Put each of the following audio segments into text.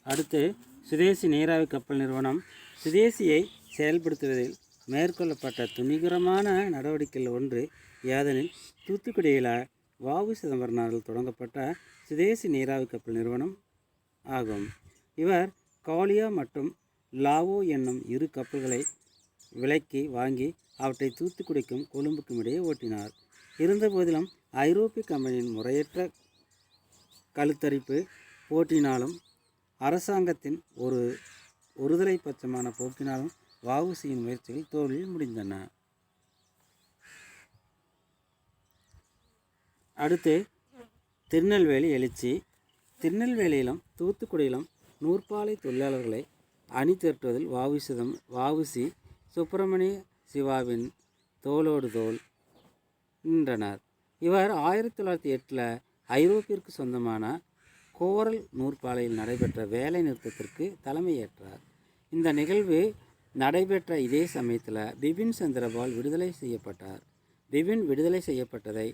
அடுத்து சுதேசி நீராவி கப்பல் நிறுவனம் சுதேசியை செயல்படுத்துவதில் மேற்கொள்ளப்பட்ட துணிகரமான நடவடிக்கைகள் ஒன்று யாதெனில் தூத்துக்குடியில் வ.உ. சிதம்பரனாரால் தொடங்கப்பட்ட சுதேசி நீராவி கப்பல் நிறுவனம் ஆகும். இவர் காலியா மற்றும் லாவோ என்னும் இரு கப்பல்களை விலைக்கு வாங்கி அவற்றை தூத்துக்குடிக்கும் கொழும்புக்கும் இடையே ஓட்டினார். இருந்தபோதிலும் ஐரோப்பிய கம்பெனியின் முறையற்ற கழுத்தரிப்பு போட்டினாலும் அரசாங்கத்தின் ஒருதலை பட்சமான போக்கினாலும் வ.உ.சியின் முயற்சிகள் தோல்வியில் முடிந்தன. அடுத்து திருநெல்வேலி எழுச்சி. திருநெல்வேலியிலும் தூத்துக்குடியிலும் நூற்பாலை தொழிலாளர்களை அணி திரட்டுவதில் வ.உ.சி. சுப்பிரமணிய சிவாவின் தோளோடு தோள் நின்றனர். இவர் 1908 ஐரோப்பிற்கு சொந்தமான கோரல் நூற்பாலையில் நடைபெற்ற வேலை நிறுத்தத்திற்கு தலைமையேற்றார். இந்த நிகழ்வு நடைபெற்ற இதே சமயத்தில் பிபின் சந்திரபால் விடுதலை செய்யப்பட்டார். பிபின் விடுதலை செய்யப்பட்டதை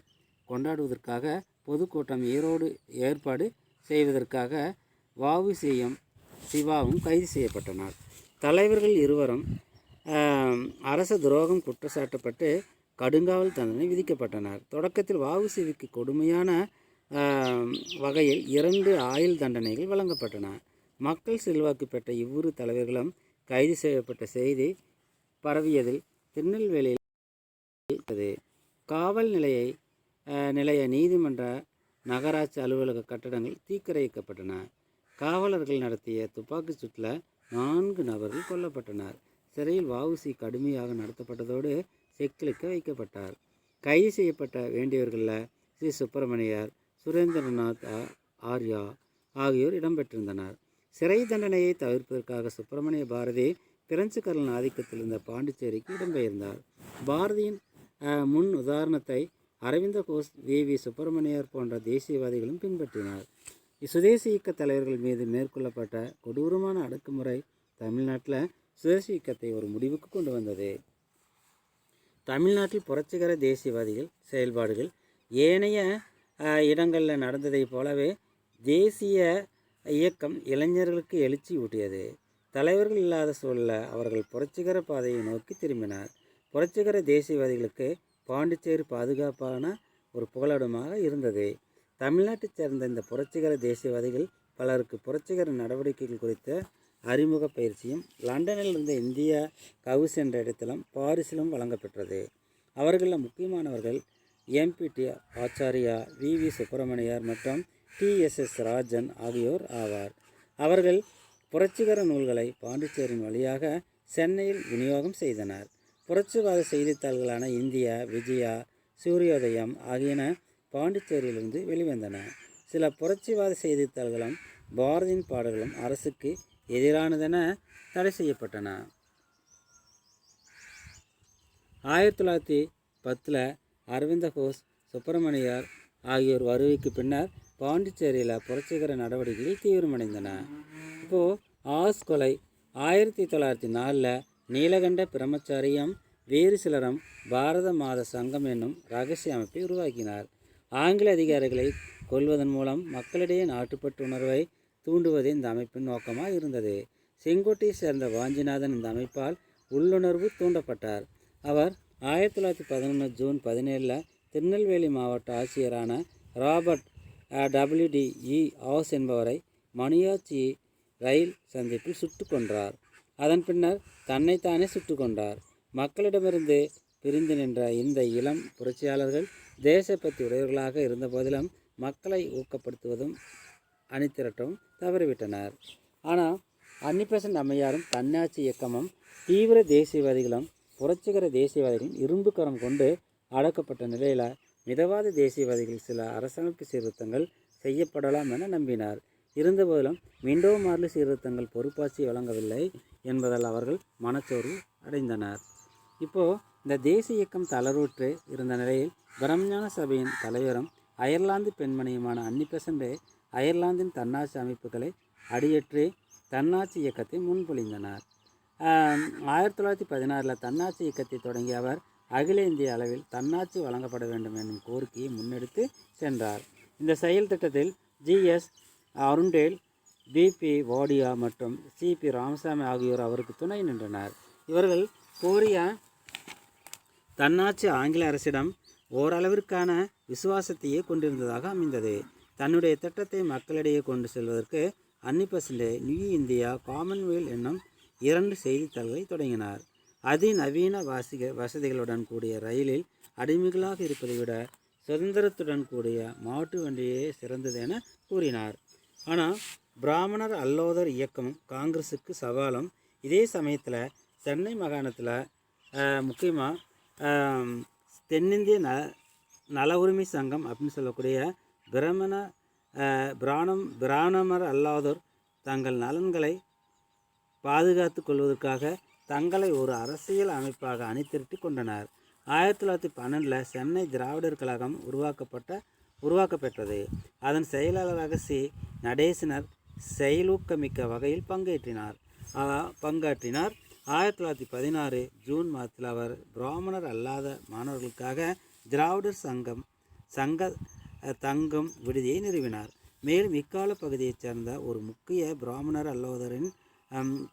கொண்டாடுவதற்காக பொதுக்கூட்டம் ஏற்பாடு செய்வதற்காக வ.உ.சியும் சிவாவும் கைது செய்யப்பட்டனர். தலைவர்கள் இருவரும் அரச துரோகம் குற்றச்சாட்டப்பட்டு கடுங்காவல் தண்டனை விதிக்கப்பட்டனர். தொடக்கத்தில் வ.உ.சிக்கு கொடுமையான வகையில் 2 ஆயுள் தண்டனைகள் வழங்கப்பட்டன. மக்கள் செல்வாக்கு பெற்ற இவ்விரு தலைவர்களும் கைது செய்யப்பட்ட செய்தி பரவியதில் திருநெல்வேலியில் காவல் நிலைய நீதிமன்ற நகராட்சி அலுவலக கட்டடங்கள் தீக்கிரைக்கப்பட்டன. காவலர்கள் நடத்திய துப்பாக்கிச் சூட்டில் 4 நபர்கள் கொல்லப்பட்டனர். சிறையில் வ.உ.சி கடுமையாக நடத்தப்பட்டதோடு செக்கிழுக்க வைக்கப்பட்டார். கைது செய்யப்பட்ட வேண்டியவர்களில் ஸ்ரீ சுப்பிரமணியர், சுரேந்திரநாத் ஆர்யா ஆகியோர் இடம்பெற்றிருந்தனர். சிறை தண்டனையை தவிர்ப்பதற்காக சுப்பிரமணிய பாரதி பிரெஞ்சுக்காரர்களின் ஆதிக்கத்தில் இருந்த பாண்டிச்சேரிக்கு இடம்பெயர்ந்தார். பாரதியின் முன் உதாரணத்தை அரவிந்த கோஷ், வி.வி. சுப்பிரமணியர் போன்ற தேசியவாதிகளும் பின்பற்றினார். சுதேசி இயக்க தலைவர்கள் மீது மேற்கொள்ளப்பட்ட கொடூரமான அடக்குமுறை தமிழ்நாட்டில் சுதேசி இயக்கத்தை ஒரு முடிவுக்கு கொண்டு வந்தது. தமிழ்நாட்டில் புரட்சிகர தேசியவாதிகள் செயல்பாடுகள் ஏனைய இடங்களில் நடந்ததை போலவே தேசிய இயக்கம் இளைஞர்களுக்கு எழுச்சி ஊட்டியது. தலைவர்கள் இல்லாத சூழலில் அவர்கள் புரட்சிகர பாதையை நோக்கி திரும்பினார். புரட்சிகர தேசியவாதிகளுக்கு பாண்டிச்சேரி பாதுகாப்பான ஒரு புகலிடமாக இருந்தது. தமிழ்நாட்டைச் சேர்ந்த இந்த புரட்சிகர தேசியவாதிகள் பலருக்கு புரட்சிகர நடவடிக்கைகள் குறித்த அறிமுக பயிற்சியும் லண்டனில் இருந்த இந்திய கவுஸ் என்ற இடத்திலும் பாரிஸிலும் வழங்கப்பெற்றது. அவர்களில் முக்கியமானவர்கள் எம்.பி.டி. ஆச்சாரியா, வி.வி. சுப்பிரமணியர் மற்றும் டி.எஸ்.எஸ். ராஜன் ஆகியோர் ஆவார். அவர்கள் புரட்சிகர நூல்களை பாண்டிச்சேரியின் வழியாக சென்னையில் விநியோகம் செய்தனர். புரட்சிவாத செய்தித்தாள்களான இந்தியா, விஜயா, சூரியோதயம் ஆகியன பாண்டிச்சேரியிலிருந்து வெளிவந்தன. சில புரட்சிவாத செய்தித்தாள்களும் பாரதியின் பாடல்களும் அரசுக்கு எதிரானதென தடை செய்யப்பட்டன. 1910 அரவிந்த கோஷ், சுப்பிரமணியர் ஆகியோர் வருகைக்கு பின்னர் பாண்டிச்சேரியில் புரட்சிகர நடவடிக்கைகள் தீவிரமடைந்தன. ஆஸ் கொலை 1904 நீலகண்ட பிரம்மச்சாரியும் வேறு சிலரும் பாரத மாத சங்கம் என்னும் இரகசிய அமைப்பை உருவாக்கினார். ஆங்கில அதிகாரிகளை கொல்வதன் மூலம் மக்களிடையே நாட்டுப்பற்று உணர்வை தூண்டுவதே இந்த அமைப்பின் நோக்கமாக இருந்தது. செங்கோட்டையை சேர்ந்த வாஞ்சிநாதன் இந்த அமைப்பால் உள்ளுணர்வு தூண்டப்பட்டார். அவர் 1911 ஜூன் 17 திருநெல்வேலி மாவட்ட ஆட்சியரான ராபர்ட் W.D.E. ஆஸ் என்பவரை மணியாச்சி ரயில் சந்திப்பில் சுட்டு கொன்றார். அதன் பின்னர் தன்னைத்தானே சுட்டு கொண்டார். மக்களிடமிருந்து பிரிந்து நின்ற இந்த இளம் புரட்சியாளர்கள் தேசப்பற்றி உடையவர்களாக இருந்த போதிலும் மக்களை ஊக்கப்படுத்துவதும் அணிதிரட்டவும் தவறிவிட்டனர். ஆனால் அன்னிபெசன்ட் அம்மையாரும் தன்னாட்சி இயக்கமும் தீவிர தேசியவாதிகளும் புரட்சிகர தேசியவாதிகளும் இரும்பு கரம் கொண்டு அடக்கப்பட்ட நிலையில் மிதவாத தேசியவாதிகள் சில அரசமைப்பு சீர்திருத்தங்கள் செய்யப்படலாம் என நம்பினார். இருந்தபோதிலும் விண்டோ மார்லி சீர்திருத்தங்கள் பொறுப்பாட்சி வழங்கவில்லை என்பதால் அவர்கள் மனச்சோர்வு அடைந்தனர். இந்த தேசிய இயக்கம் தளர்வுற்று இருந்த நிலையில் பிரம்மஞான சபையின் தலைவரும் அயர்லாந்து பெண்மணியுமான அன்னிபெசன்ட் அயர்லாந்தின் தன்னாட்சி அமைப்புகளை அடியேற்றி தன்னாட்சி இயக்கத்தை முன்மொழிந்தனர். 1916 தன்னாட்சி இயக்கத்தை தொடங்கிய அவர் அகில இந்திய அளவில் தன்னாட்சி வழங்கப்பட வேண்டும் என்னும் கோரிக்கையை முன்னெடுத்து சென்றார். இந்த செயல் திட்டத்தில் G.S. அருண்டேல், பிபி வாடியா மற்றும் சிபி ராமசாமி ஆகியோர் அவருக்கு துணை நின்றனர். இவர்கள் கோரிய தன்னாட்சி ஆங்கில அரசிடம் ஓரளவிற்கான விசுவாசத்தையே கொண்டிருந்ததாக அமைந்தது. தன்னுடைய திட்டத்தை மக்களிடையே கொண்டு செல்வதற்கு அன்னி பெசன்ட் நியூ இந்தியா காமன்வெல்த் என்னும் 2 செய்தித்தாள்களை தொடங்கினார். அதிநவீன வசதிகளுடன் கூடிய ரயிலில் அடிமைகளாக இருப்பதை விட சுதந்திரத்துடன் கூடிய மாட்டு வண்டியே சிறந்தது என கூறினார். ஆனால் பிராமணர் அல்லோதர் இயக்கமும் காங்கிரஸுக்கு சவாலும். இதே சமயத்தில் சென்னை மாகாணத்தில் முக்கியமாக தென்னிந்திய நல உரிமை சங்கம் அப்படின்னு சொல்லக்கூடிய பிராமணர் அல்லாதோர் தங்கள் நலன்களை பாதுகாத்து கொள்வதற்காக தங்களை ஒரு அரசியல் அமைப்பாக அணிதிரட்டி கொண்டனர். 1912 சென்னை திராவிடர் கழகம் உருவாக்கப்பெற்றது. அதன் செயலாளராக சி. நடேசனர் செயலூக்கமிக்க வகையில் பங்காற்றினார். 1916 ஜூன் மாதத்தில் அவர் பிராமணர் அல்லாத மாணவர்களுக்காக திராவிடர் தங்கும் விடுதியை நிறுவினார். மேலும் இக்கால பகுதியைச் சேர்ந்த ஒரு முக்கிய பிராமணர் அல்லோதரின்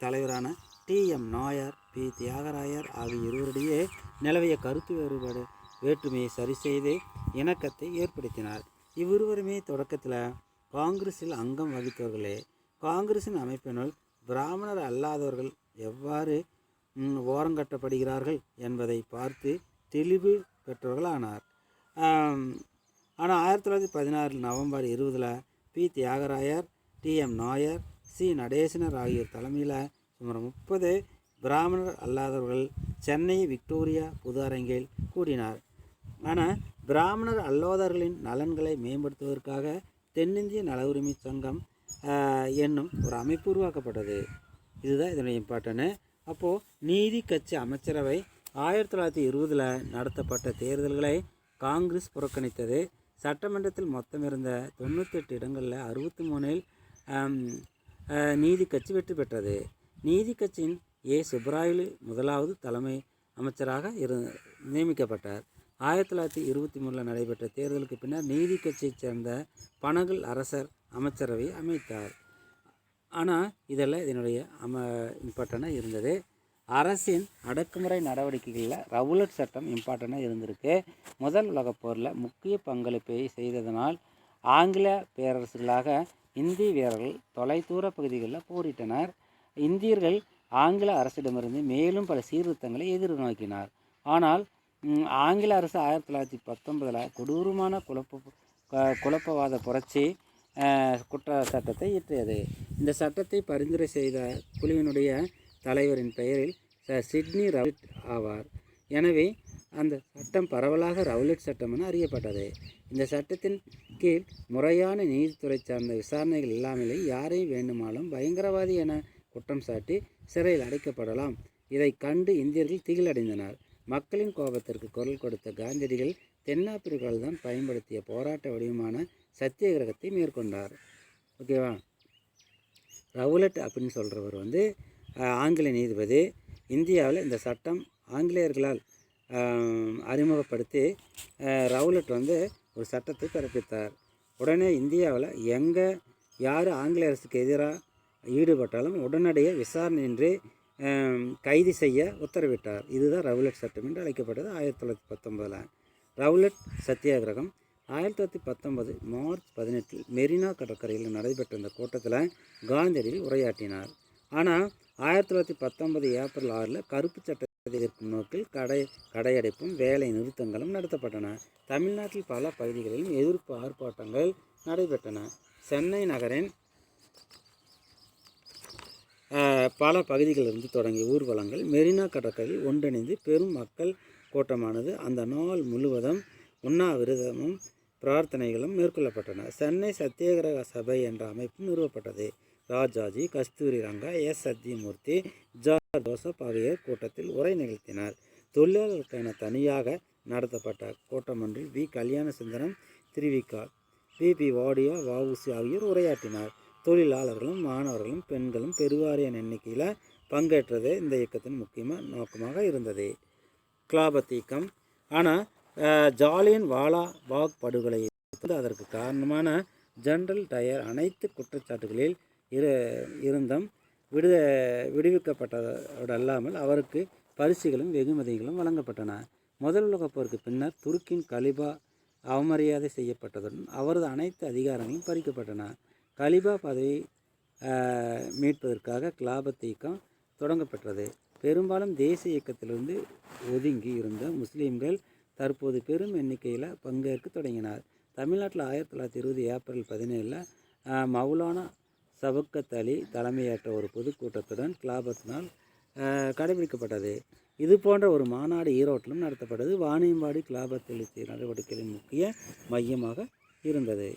தலைவரான T.M. நாயர், பி. தியாகராயர் ஆகிய இருவரிடையே நிலவிய கருத்து வேற்றுமையை சரி செய்து இணக்கத்தை ஏற்படுத்தினார். இவ்விருவருமே தொடக்கத்தில் காங்கிரஸில் அங்கம் வகித்தவர்களே. காங்கிரஸின் அமைப்பினுள் பிராமணர் அல்லாதவர்கள் எவ்வாறு ஓரங்கட்டப்படுகிறார்கள் என்பதை பார்த்து தெளிவு பெற்றவர்களானார். ஆனால் 1916 நவம்பர் 20 P. Thyagarayar, T.M. Nair, C. Natesanar ஆகியோர் தலைமையில் சுமார் 30 பிராமணர் அல்லாதவர்கள் சென்னை விக்டோரியா பொது அரங்கில் கூடினார். ஆனால் பிராமணர் அல்லாதவர்களின் நலன்களை மேம்படுத்துவதற்காக தென்னிந்திய நல உரிமை சங்கம் என்னும் ஒரு அமைப்பு உருவாக்கப்பட்டது. இதுதான் இதனுடைய இம்பார்ட்டன்ட். அப்போது நீதி கட்சி அமைச்சரவை 1920 நடத்தப்பட்ட தேர்தல்களை காங்கிரஸ் புறக்கணித்தது. சட்டமன்றத்தில் மொத்தம் இருந்த 98 இடங்களில் 63இல் நீதி கட்சி வெற்றி பெற்றது. நீதி கட்சியின் ஏ. சுப்பராயலு முதலாவது தலைமை அமைச்சராக நியமிக்கப்பட்டார். 1923 நடைபெற்ற தேர்தலுக்கு பின்னர் நீதி கட்சியைச் சேர்ந்த பனகல் அரசர் அமைச்சரவை அமைத்தார். ஆனால் இதெல்லாம் இதனுடைய இம்பார்ட்டண்ட்டாக இருந்தது. அரசின் அடக்குமுறை நடவடிக்கைகளில் ரவுலட் சட்டம் இம்பார்ட்டண்ட்டாக இருந்திருக்கு. முதல் உலகப் போரில் முக்கிய பங்களிப்பை செய்ததனால் ஆங்கில பேரரசுகளாக இந்திய வீரர்கள் தொலைதூர பகுதிகளில் போரிட்டனர். இந்தியர்கள் ஆங்கில அரசிடமிருந்து மேலும் பல சீர்திருத்தங்களை எதிர்நோக்கினார். ஆனால் ஆங்கில அரசு 1919 கொடூரமான குழப்பவாத புரட்சி குற்ற சட்டத்தை இயற்றியது. இந்த சட்டத்தை பரிந்துரை செய்த குழுவினுடைய தலைவரின் பெயரில் சிட்னி ரவுலட் ஆவார். எனவே அந்த சட்டம் பரவலாக ரவுலட் சட்டம் என அறியப்பட்டது. இந்த சட்டத்தின் கீழ் முறையான நீதித்துறை சார்ந்த விசாரணைகள் இல்லாமலே யாரையும் வேண்டுமானாலும் பயங்கரவாதி என குற்றம் சாட்டி சிறையில் அடைக்கப்படலாம். இதை கண்டு இந்தியர்கள் திகிலடைந்தனர். மக்களின் கோபத்திற்கு குரல் கொடுத்த காந்தியடிகள் தென்னாப்பிரிக்காவில் தான் பயன்படுத்திய போராட்ட வடிவமான சத்தியகிரகத்தை மேற்கொண்டார். ஓகேவா? ரவுலட் அப்படின்னு சொல்கிறவர் ஆங்கில நீதிபதி. இந்தியாவில் இந்த சட்டம் ஆங்கிலேயர்களால் அறிமுகப்படுத்தி ரவுலட் ஒரு சட்டத்தை பிறப்பித்தார். உடனே இந்தியாவில் யார் ஆங்கில அரசுக்கு எதிராக ஈடுபட்டாலும் உடனடியாக விசாரணையின்றி கைது செய்ய உத்தரவிட்டார். இதுதான் ரவுலட் சட்டம் என்று அழைக்கப்பட்டது. 1919 ரவுலட் சத்தியாகிரகம். 1919 மார்ச் 18 மெரினா கடற்கரையில் நடைபெற்ற இந்த கூட்டத்தில் காந்தியடிகள் உரையாற்றினார். ஆனால் 1919 ஏப்ரல் 6 கருப்பு சட்டத்தை எதிர்க்கும் நோக்கில் கடையடைப்பும் வேலை நிறுத்தங்களும் நடத்தப்பட்டன. தமிழ்நாட்டில் பல பகுதிகளிலும் எதிர்ப்பு ஆர்ப்பாட்டங்கள் நடைபெற்றன. சென்னை நகரின் பல பகுதிகளிலிருந்து தொடங்கிய ஊர்வலங்கள் மெரினா கடற்கரையில் ஒன்றிணைந்து பெரும் மக்கள் கூட்டமானது. அந்த நாள் முழுவதும் உண்ணாவிரதமும் பிரார்த்தனைகளும் மேற்கொள்ளப்பட்டன. சென்னை சத்தியாகிரக சபை என்ற அமைப்பும் நிறுவப்பட்டது. Rajaji, Kasturi Ranga, S. Sathyamurthy, George Joseph ஆகியோர் கூட்டத்தில் உரை நிகழ்த்தினர். தொழிலாளர்களுக்கென தனியாக நடத்தப்பட்ட கூட்டம் ஒன்றில் வி. கல்யாணசுந்தரம், திருவிக, பி. வாடியா, வ.உ.சி. ஆகியோர் உரையாற்றினார். தொழிலாளர்களும் மாணவர்களும் பெண்களும் பெருவாரியான எண்ணிக்கையில் பங்கேற்றதே இந்த இயக்கத்தின் முக்கியமான நோக்கமாக இருந்தது. கிலாபத் இயக்கம். ஆனால் ஜாலியன் வாலா பாக் படுகொலை அதற்கு காரணமான ஜெனரல் டயர் அனைத்து குற்றச்சாட்டுகளில் இருந்தும் விடுவிக்கப்பட்டதோடு அல்லாமல் அவருக்கு பரிசுகளும் வெகுமதிகளும் வழங்கப்பட்டன. முதல் உலகப் போருக்கு பின்னர் துருக்கியின் கலிபா அவமரியாதை செய்யப்பட்டதுடன் அவரது அனைத்து அதிகாரங்களும் பறிக்கப்பட்டன. கலிபா பதவி மீட்பதற்காக கிலாபத் இயக்கம் தொடங்கப்பட்டது. பெரும்பாலும் தேசிய இயக்கத்திலிருந்து ஒதுங்கி இருந்த முஸ்லீம்கள் தற்போது பெரும் எண்ணிக்கையில் பங்கேற்க தொடங்கினார். தமிழ்நாட்டில் 1920 ஏப்ரல் 17 மௌலானா சபக்கத் அலி தலைமையேற்ற ஒரு பொதுக்கூட்டத்துடன் கிலாபத் நாள் கடைபிடிக்கப்பட்டது. இது போன்ற ஒரு மாநாடு ஈரோட்டிலும் நடத்தப்பட்டது. வாணியம்பாடி கிலாபத் எழுச்சி நடவடிக்கைகளின் முக்கிய மையமாக இருந்தது.